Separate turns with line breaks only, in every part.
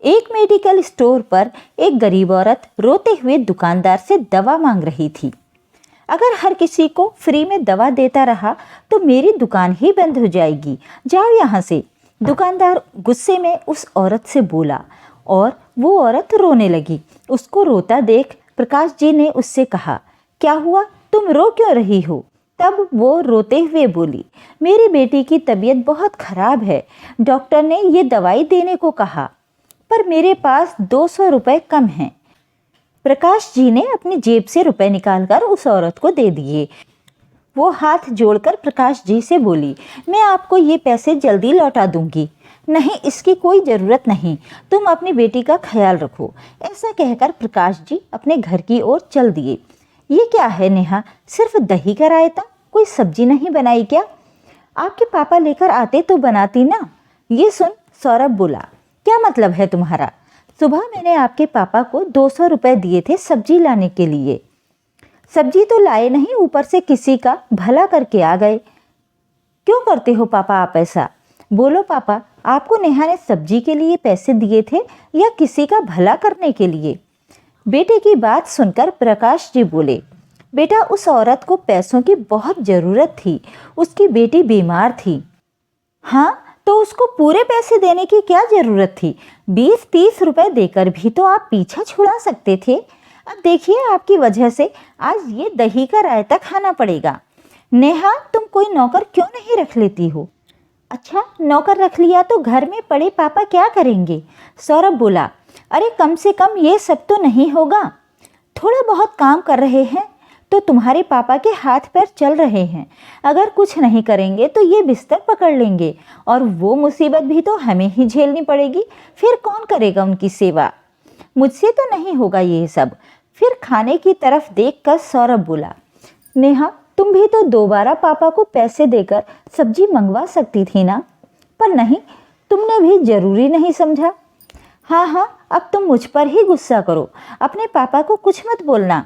एक medical store पर एक गरीब औरत रोते हुए दुकानदार से दवा मांग रही थी। अगर हर किसी को फ्री में दवा देता रहा तो मेरी दुकान ही बंद हो जाएगी, जाओ यहाँ से। दुकानदार गुस्से में उस औरत से बोला और वो औरत रोने लगी। उसको रोता देख प्रकाश जी ने उससे कहा, क्या हुआ, तुम रो क्यों रही हो? तब वो रोते हुए बोली, मेरी बेटी की तबीयत बहुत खराब है, डॉक्टर ने ये दवाई देने को कहा, पर मेरे पास 200 रुपये कम हैं। प्रकाश जी ने अपनी जेब से रुपए निकालकर उस औरत को दे दिए। वो हाथ जोड़कर प्रकाश जी से बोली, मैं आपको ये पैसे जल्दी लौटा दूंगी। नहीं, इसकी कोई ज़रूरत नहीं, तुम अपनी बेटी का ख्याल रखो। ऐसा कहकर प्रकाश जी अपने घर की ओर चल दिए। ये क्या है नेहा, सिर्फ दही का रायता, कोई सब्जी नहीं बनाई क्या? आपके पापा लेकर आते तो बनाती ना। ये सुन सौरभ बोला, क्या मतलब है तुम्हारा? सुबह मैंने आपके पापा को 200 रुपये दिए थे सब्जी लाने के लिए। सब्जी तो लाए नहीं, ऊपर से किसी का भला करके आ गए। क्यों करते हो पापा आप ऐसा? बोलो पापा, आपको नेहा ने सब्जी के लिए पैसे दिए थे या किसी का भला करने के लिए? बेटे की बात सुनकर प्रकाश जी बोले, बेटा उस औरत को पैसों की बहुत ज़रूरत थी, उसकी बेटी बीमार थी। हाँ, तो उसको पूरे पैसे देने की क्या ज़रूरत थी? 20-30 रुपए देकर भी तो आप पीछा छुड़ा सकते थे। अब देखिए, आपकी वजह से आज ये दही का रायता खाना पड़ेगा। नेहा, तुम कोई नौकर क्यों नहीं रख लेती हो? अच्छा, नौकर रख लिया तो घर में पड़े पापा क्या करेंगे? सौरभ बोला, अरे कम से कम ये सब तो नहीं होगा। थोड़ा बहुत काम कर रहे हैं तो तुम्हारे पापा के हाथ पैर चल रहे हैं। अगर कुछ नहीं करेंगे तो ये बिस्तर पकड़ लेंगे और वो मुसीबत भी तो हमें ही झेलनी पड़ेगी। फिर कौन करेगा उनकी सेवा? मुझसे तो नहीं होगा ये सब। फिर खाने की तरफ देखकर सौरभ बोला, नेहा तुम भी तो दोबारा पापा को पैसे देकर सब्जी मंगवा सकती थी ना, पर नहीं, तुमने भी जरूरी नहीं समझा। हाँ, अब तुम मुझ पर ही गुस्सा करो, अपने पापा को कुछ मत बोलना।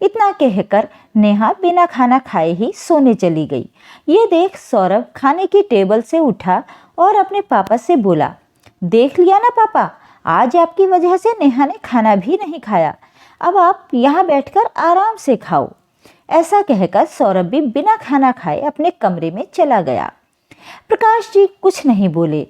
इतना कहकर नेहा बिना खाना खाए ही सोने चली गई। ये देख सौरभ खाने की टेबल से उठा और अपने पापा से बोला, देख लिया ना पापा, आज आपकी वजह से नेहा ने खाना भी नहीं खाया। अब आप यहाँ बैठकर आराम से खाओ। ऐसा कहकर सौरभ भी बिना खाना खाए अपने कमरे में चला गया। प्रकाश जी कुछ नहीं बोले,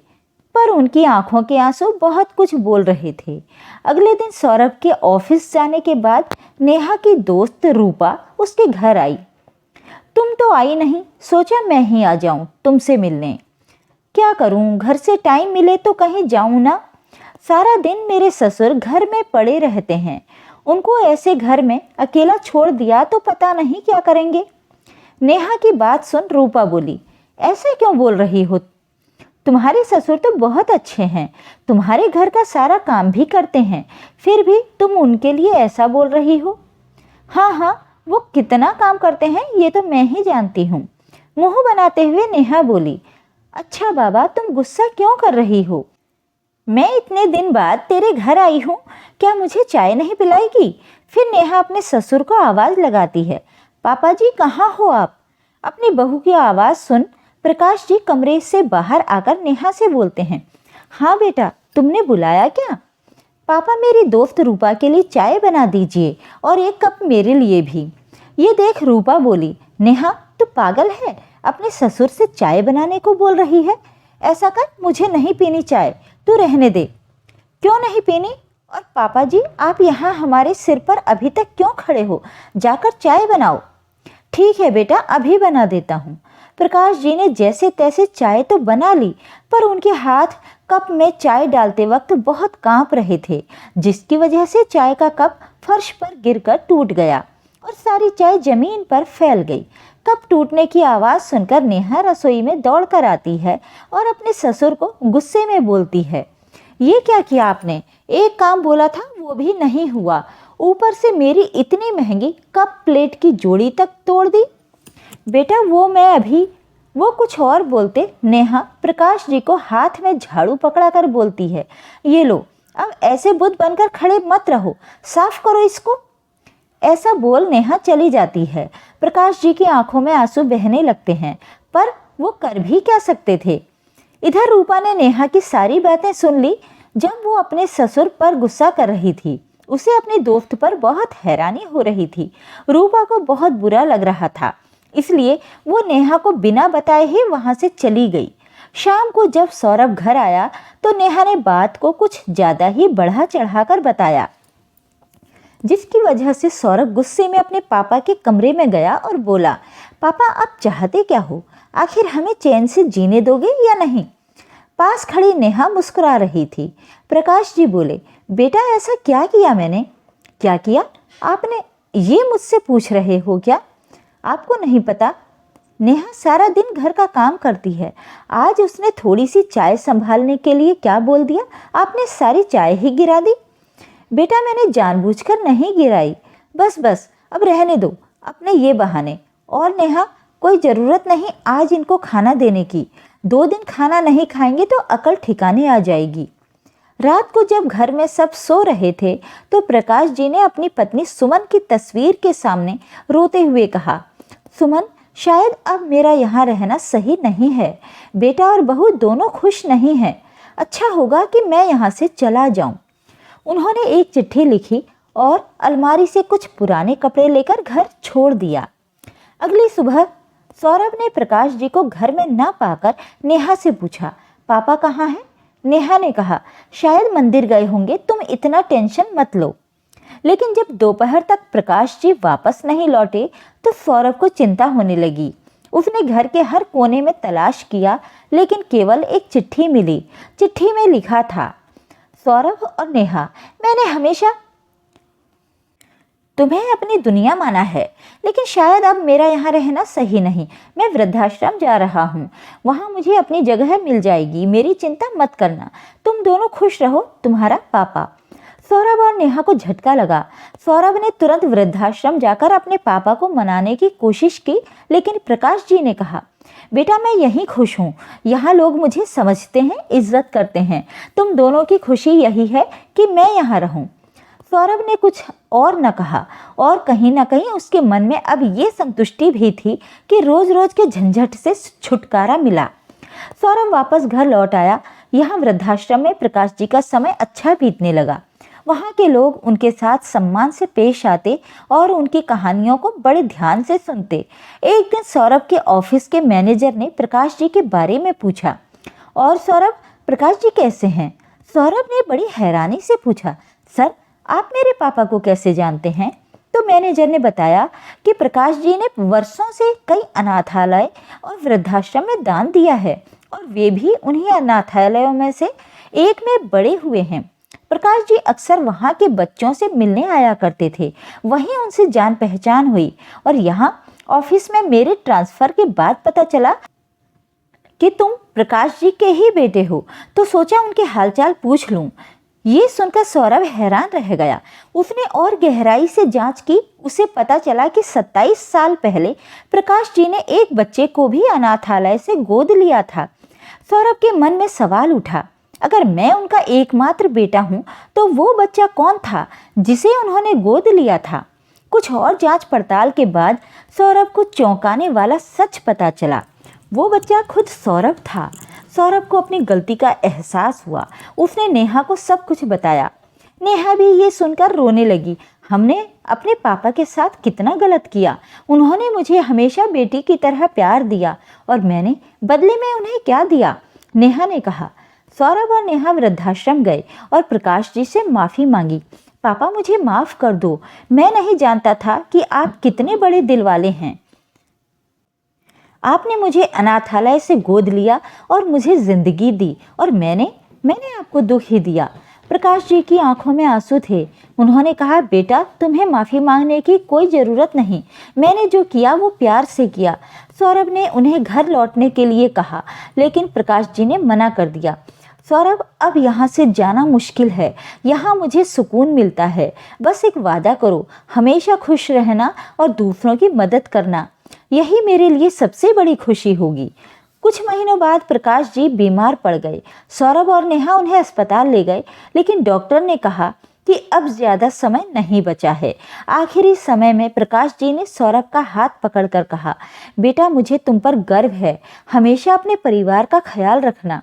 पर उनकी आंखों के आंसू बहुत कुछ बोल रहे थे। अगले दिन सौरभ के ऑफिस जाने के बाद नेहा की दोस्त रूपा उसके घर आई। तुम तो आई नहीं, सोचा मैं ही आ जाऊं तुमसे मिलने। क्या करूं, घर से टाइम मिले तो कहीं जाऊं ना। सारा दिन मेरे ससुर घर में पड़े रहते हैं, उनको ऐसे घर में अकेला छोड़ दिया तो पता नहीं क्या करेंगे। नेहा की बात सुन रूपा बोली, ऐसे क्यों बोल रही हो? तुम्हारे ससुर तो बहुत अच्छे हैं, तुम्हारे घर का सारा काम भी करते हैं, फिर भी तुम उनके लिए ऐसा बोल रही हो। हाँ, वो कितना काम करते हैं ये तो मैं ही जानती हूँ। मुंह बनाते हुए नेहा बोली, अच्छा बाबा, तुम गुस्सा क्यों कर रही हो? मैं इतने दिन बाद तेरे घर आई हूँ, क्या मुझे चाय नहीं पिलाएगी? फिर नेहा अपने ससुर को आवाज़ लगाती है, पापा जी कहाँ हो आप? अपनी बहू की आवाज़ सुन प्रकाश जी कमरे से बाहर आकर नेहा से बोलते हैं, हाँ बेटा, तुमने बुलाया क्या? पापा, मेरी दोस्त रूपा के लिए चाय बना दीजिए और एक कप मेरे लिए भी। ये देख रूपा बोली, नेहा तू पागल है, अपने ससुर से चाय बनाने को बोल रही है? ऐसा कर, मुझे नहीं पीनी चाय, तू रहने दे। क्यों नहीं पीनी? और पापा जी, आप यहाँ हमारे सिर पर अभी तक क्यों खड़े हो? जाकर चाय बनाओ। ठीक है बेटा, अभी बना देता हूँ। प्रकाश जी ने जैसे तैसे चाय तो बना ली, पर उनके हाथ कप में चाय डालते वक्त बहुत कांप रहे थे, जिसकी वजह से चाय का कप फर्श पर गिरकर टूट गया और सारी चाय जमीन पर फैल गई। कप टूटने की आवाज़ सुनकर नेहा रसोई में दौड़ कर आती है और अपने ससुर को गुस्से में बोलती है, ये क्या किया आपने? एक काम बोला था वो भी नहीं हुआ, ऊपर से मेरी इतनी महंगी कप प्लेट की जोड़ी तक तोड़ दी। बेटा वो कुछ और बोलते नेहा प्रकाश जी को हाथ में झाड़ू पकड़ाकर बोलती है, ये लो, अब ऐसे बुत बनकर खड़े मत रहो, साफ करो इसको। ऐसा बोल नेहा चली जाती है। प्रकाश जी की आंखों में आंसू बहने लगते हैं, पर वो कर भी क्या सकते थे। इधर रूपा ने नेहा की सारी बातें सुन ली। जब वो अपने ससुर पर गुस्सा कर रही थी, उसे अपने दोस्त पर बहुत हैरानी हो रही थी। रूपा को बहुत बुरा लग रहा था, इसलिए वो नेहा को बिना बताए ही वहां से चली गई। शाम को जब सौरभ घर आया तो नेहा ने बात को कुछ ज्यादा ही बढ़ा चढ़ाकर बताया, जिसकी वजह से सौरभ गुस्से में अपने पापा के कमरे में गया और बोला, पापा आप चाहते क्या हो? आखिर हमें चैन से जीने दोगे या नहीं? पास खड़ी नेहा मुस्कुरा रही थी। प्रकाश जी बोले, बेटा ऐसा क्या किया मैंने? क्या किया? आपने ये मुझसे पूछ रहे हो क्या? आपको नहीं पता? नेहा सारा दिन घर का काम करती है। आज उसने थोड़ी सी चाय संभालने के लिए क्या बोल दिया, आपने सारी चाय ही गिरा दी। बेटा मैंने जानबूझकर नहीं गिराई। बस बस अब रहने दो अपने ये बहाने। और नेहा कोई ज़रूरत नहीं आज इनको खाना देने की। 2 दिन खाना नहीं खाएंगे तो अकल ठिकाने आ जाएगी। रात को जब घर में सब सो रहे थे तो प्रकाश जी ने अपनी पत्नी सुमन की तस्वीर के सामने रोते हुए कहा, सुमन शायद अब मेरा यहाँ रहना सही नहीं है। बेटा और बहू दोनों खुश नहीं हैं। अच्छा होगा कि मैं यहाँ से चला जाऊँ। उन्होंने एक चिट्ठी लिखी और अलमारी से कुछ पुराने कपड़े लेकर घर छोड़ दिया। अगली सुबह सौरभ ने प्रकाश जी को घर में ना पाकर नेहा से पूछा, पापा कहाँ हैं? नेहा ने कहा, शायद मंदिर गए होंगे, तुम इतना टेंशन मत लो। लेकिन जब दोपहर तक प्रकाश जी वापस नहीं लौटे तो सौरभ को चिंता होने लगी। उसने घर के हर कोने में तलाश किया लेकिन केवल एक चिट्ठी मिली। चिट्ठी में लिखा था, सौरभ और नेहा, मैंने हमेशा तुम्हें अपनी दुनिया माना है, लेकिन शायद अब मेरा यहाँ रहना सही नहीं। मैं वृद्धाश्रम जा रहा हूँ, वहाँ मुझे अपनी जगह मिल जाएगी। मेरी चिंता मत करना, तुम दोनों खुश रहो। तुम्हारा पापा। सौरभ और नेहा को झटका लगा। सौरभ ने तुरंत वृद्धाश्रम जाकर अपने पापा को मनाने की कोशिश की, लेकिन प्रकाश जी ने कहा, बेटा मैं यहीं खुश हूँ। यहाँ लोग मुझे समझते हैं, इज्जत करते हैं। तुम दोनों की खुशी यही है कि मैं यहाँ रहूँ। सौरभ ने कुछ और न कहा और कहीं ना कहीं उसके मन में अब ये संतुष्टि भी थी कि रोज रोज के झंझट से छुटकारा मिला। सौरभ वापस घर लौट आया। यहाँ वृद्धाश्रम में प्रकाश जी का समय अच्छा बीतने लगा। वहाँ के लोग उनके साथ सम्मान से पेश आते और उनकी कहानियों को बड़े ध्यान से सुनते। एक दिन सौरभ के ऑफिस के मैनेजर ने प्रकाश जी के बारे में पूछा, और सौरभ, प्रकाश जी कैसे हैं? सौरभ ने बड़ी हैरानी से पूछा, सर आप मेरे पापा को कैसे जानते हैं? तो मैनेजर ने बताया कि प्रकाश जी ने वर्षों से कई अनाथालय और वृद्धाश्रम में दान दिया है और वे भी उन्हीं अनाथालयों में से एक में बड़े हुए हैं। प्रकाश जी अक्सर वहाँ के बच्चों से मिलने आया करते थे। वहीं उनसे जान पहचान हुई और यहाँ ऑफिस में मेरे ट्रांसफ़र के बाद पता चला कि तुम प्रकाश जी के ही बेटे हो, तो सोचा उनके हालचाल पूछ लूँ। ये सुनकर सौरभ हैरान रह गया। उसने और गहराई से जांच की। उसे पता चला कि 27 साल पहले प्रकाश जी ने एक बच्चे को भी अनाथालय से गोद लिया था। सौरभ के मन में सवाल उठा, अगर मैं उनका एकमात्र बेटा हूँ तो वो बच्चा कौन था जिसे उन्होंने गोद लिया था? कुछ और जांच पड़ताल के बाद सौरभ को चौंकाने वाला सच पता चला। वो बच्चा खुद सौरभ था। सौरभ को अपनी गलती का एहसास हुआ। उसने नेहा को सब कुछ बताया। नेहा भी ये सुनकर रोने लगी। हमने अपने पापा के साथ कितना गलत किया। उन्होंने मुझे हमेशा बेटी की तरह प्यार दिया और मैंने बदले में उन्हें क्या दिया? नेहा ने कहा। सौरभ और नेहा वृद्धाश्रम गए और प्रकाश जी से माफ़ी मांगी। पापा मुझे माफ़ कर दो, मैं नहीं जानता था कि आप कितने बड़े दिल वाले हैं। आपने मुझे अनाथालय से गोद लिया और मुझे जिंदगी दी और मैंने आपको दुख ही दिया। प्रकाश जी की आंखों में आंसू थे। उन्होंने कहा, बेटा तुम्हें माफ़ी मांगने की कोई ज़रूरत नहीं। मैंने जो किया वो प्यार से किया। सौरभ ने उन्हें घर लौटने के लिए कहा, लेकिन प्रकाश जी ने मना कर दिया। सौरभ अब यहाँ से जाना मुश्किल है। यहाँ मुझे सुकून मिलता है। बस एक वादा करो, हमेशा खुश रहना और दूसरों की मदद करना। यही मेरे लिए सबसे बड़ी खुशी होगी। कुछ महीनों बाद प्रकाश जी बीमार पड़ गए। सौरभ और नेहा उन्हें अस्पताल ले गए, लेकिन डॉक्टर ने कहा कि अब ज़्यादा समय नहीं बचा है। आखिरी समय में प्रकाश जी ने सौरभ का हाथ पकड़कर कहा, बेटा मुझे तुम पर गर्व है, हमेशा अपने परिवार का ख्याल रखना।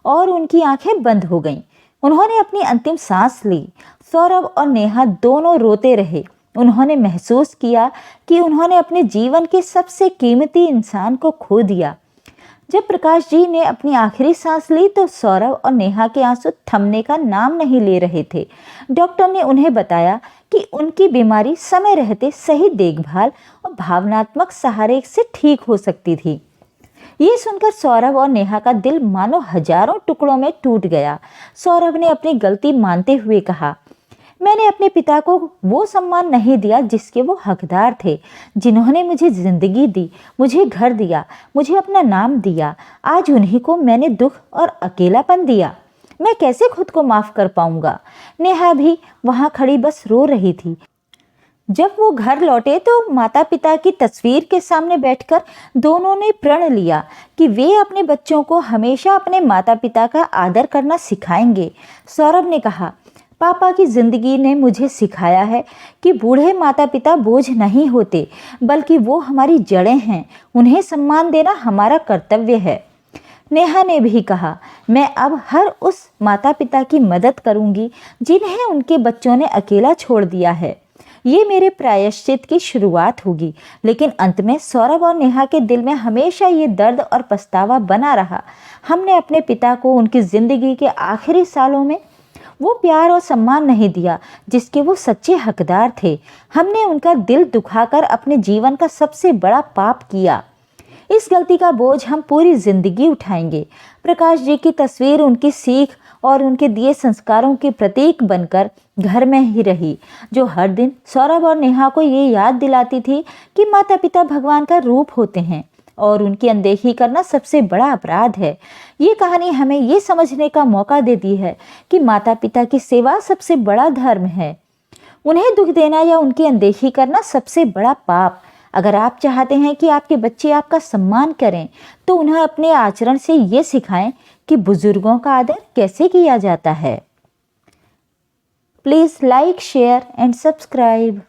और उनकी आंखें बंद हो गईं। उन्होंने अपनी अंतिम सांस ली। सौरभ और नेहा दोनों रोते रहे। उन्होंने महसूस किया कि उन्होंने अपने जीवन के सबसे कीमती इंसान को खो दिया। जब प्रकाश जी ने अपनी आखिरी सांस ली तो सौरभ और नेहा के आंसू थमने का नाम नहीं ले रहे थे। डॉक्टर ने उन्हें बताया कि उनकी बीमारी समय रहते सही देखभाल और भावनात्मक सहारे से ठीक हो सकती थी। ये सुनकर सौरभ और नेहा का दिल मानो हजारों टुकड़ों में टूट गया। सौरभ ने अपनी गलती मानते हुए कहा, मैंने अपने पिता को वो सम्मान नहीं दिया जिसके वो हकदार थे, जिन्होंने मुझे जिंदगी दी, मुझे घर दिया, मुझे अपना नाम दिया। आज उन्हीं को मैंने दुख और अकेलापन दिया। मैं कैसे खुद को माफ कर पाऊंगा। नेहा भी वहां खड़ी बस रो रही थी। जब वो घर लौटे तो माता पिता की तस्वीर के सामने बैठकर दोनों ने प्रण लिया कि वे अपने बच्चों को हमेशा अपने माता पिता का आदर करना सिखाएंगे। सौरभ ने कहा, पापा की जिंदगी ने मुझे सिखाया है कि बूढ़े माता पिता बोझ नहीं होते, बल्कि वो हमारी जड़ें हैं। उन्हें सम्मान देना हमारा कर्तव्य है। नेहा ने भी कहा, मैं अब हर उस माता पिता की मदद करूंगी जिन्हें उनके बच्चों ने अकेला छोड़ दिया है। ये मेरे प्रायश्चित की शुरुआत होगी। लेकिन अंत में सौरभ और नेहा के दिल में हमेशा ये दर्द और पछतावा बना रहा। हमने अपने पिता को उनकी जिंदगी के आखिरी सालों में वो प्यार और सम्मान नहीं दिया जिसके वो सच्चे हकदार थे। हमने उनका दिल दुखाकर अपने जीवन का सबसे बड़ा पाप किया। इस गलती का बोझ हम पूरी जिंदगी उठाएंगे। प्रकाश जी की तस्वीर उनकी सीख और उनके दिए संस्कारों के प्रतीक बनकर घर में ही रही, जो हर दिन सौरभ और नेहा को ये याद दिलाती थी कि माता पिता भगवान का रूप होते हैं और उनकी अनदेखी करना सबसे बड़ा अपराध है। ये कहानी हमें ये समझने का मौका देती है कि माता पिता की सेवा सबसे बड़ा धर्म है। उन्हें दुख देना या उनकी अनदेखी करना सबसे बड़ा पाप। अगर आप चाहते हैं कि आपके बच्चे आपका सम्मान करें तो उन्हें अपने आचरण से ये सिखाएं कि बुजुर्गों का आदर कैसे किया जाता है। Please like, share and subscribe.